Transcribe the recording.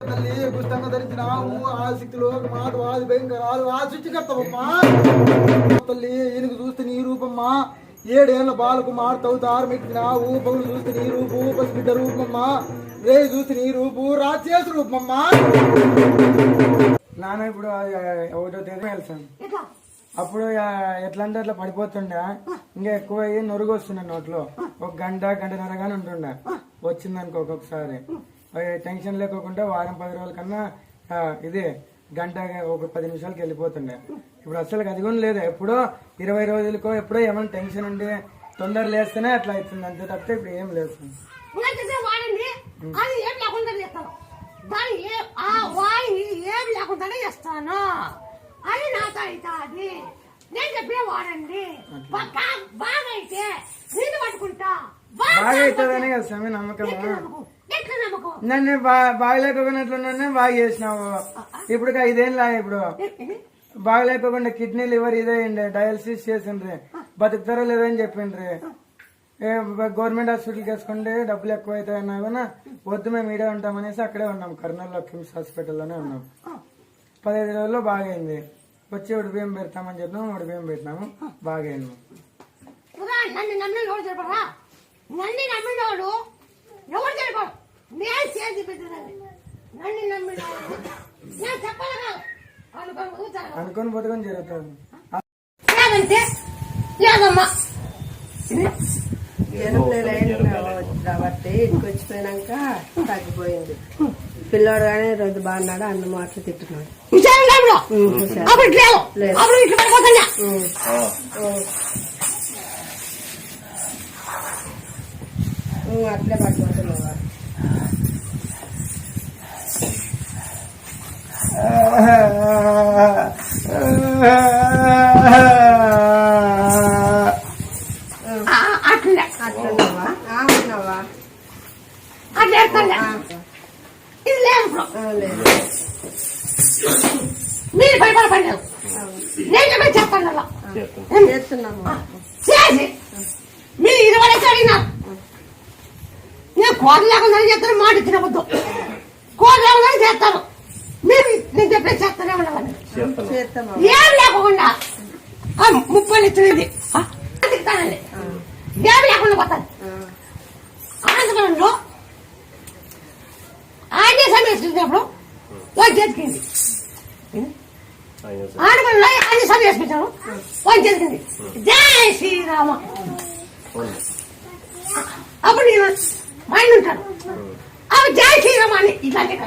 తల్లి పుస్తకంగా ధరించినావు ఆసక్తిలో మాట వాది భయంకరాలు ఆ సృష్టికర్తవమ్మా తల్లి ఈయనకు చూస్తే నీ రూపమ్మా 7 ఏళ్ల బాలకు మారుతావు తారమెక్కినావు పగులు చూస్తే నీ రూపు పసిబిడ్డ రూపమ్మా రే చూస్తే నీ రూపు రాక్షసు రూపమ్మా నాన్న ఇప్పుడు 1వ తేదీ వెళ్తాను అప్పుడు ఎట్లా అంటే అట్లా పడిపోతుండే ఇంకా ఎక్కువ అయ్యి నొరుగు వస్తుండే నోట్లో 1 గంటన్నర గానీ ఉంటుండే వచ్చిందనుకో ఒక్కొక్కసారి టెన్షన్ లేకోకుండా వారం 10 రోజుల కన్నా ఇదే గంట 10 నిమిషాలకి వెళ్ళిపోతుండే ఇప్పుడు అసలు అది కూడా లేదు ఎప్పుడో 20 రోజులకో ఎప్పుడో ఏమైనా టెన్షన్ ఉండి తొందర లేస్తేనే అట్లా అవుతుంది అంతే తప్పితే ఇప్పుడు ఏం లేదు బాగా అవుతుందనే కదా స్వామి నమ్మకం నన్ను బాగలేకపోయినట్లున్నా బాగా చేసినావు ఇప్పుడు 5 ఏళ్ళ ఇప్పుడు బాగలేకోకుండా కిడ్నీ లివర్ ఇదే డయాలసిస్ చేసిండ్రి బతుకుతారో లేదని చెప్పిండ్రి గవర్నమెంట్ హాస్పిటల్కి వేసుకుంటే డబ్బులు ఎక్కువ అవుతాయన్నా కూడా వద్దు మేము ఈడే ఉంటామనేసి అక్కడే ఉన్నాం కర్నూలులో కిమ్స్ హాస్పిటల్లోనే ఉన్నాం 15 రోజుల్లో బాగైంది వచ్చి ఉడిబియ్యం పెడతామని చెప్పినాము ఉడిబియ్యం పెట్టినాము బాగైంది అనుకొని బతుకొని జరుగుతుంది కాబట్టి ఇంటికి వచ్చిపోయినాక తగ్గిపోయింది పిల్లోడు కానీ రోజు బాగున్నాడు అన్న మాటలు తిట్టున్నాడు అట్లే పడిపోతున్నావా అట్లున్నావా ఉన్నావా మీరు భయపడలేదు నేను చెప్తాను మీరు 20 లక్షలు అడిగినారు నేను కోట లేకుండా చేస్తాను మాట ఇచ్చిన వద్దు కోట లేకుండా చేస్తాను మీరు నేను చెప్పే చేస్తానే ఉండాలని ఏం లేకుండా 30 లక్షలు తిరుగుతానండి ఏం లేకుండా పోతాను అనంతపురంలో ఆయన సమేసినప్పుడు వాళ్ళు చేతికింది ఆడపల్లిలో ఆయన సమేసించాడు వాళ్ళు చేతికింది జై శ్రీరామ అప్పుడు నేను ఆయన ఉంటాను అవి జై శ్రీరామ అని ఇట్లాంటి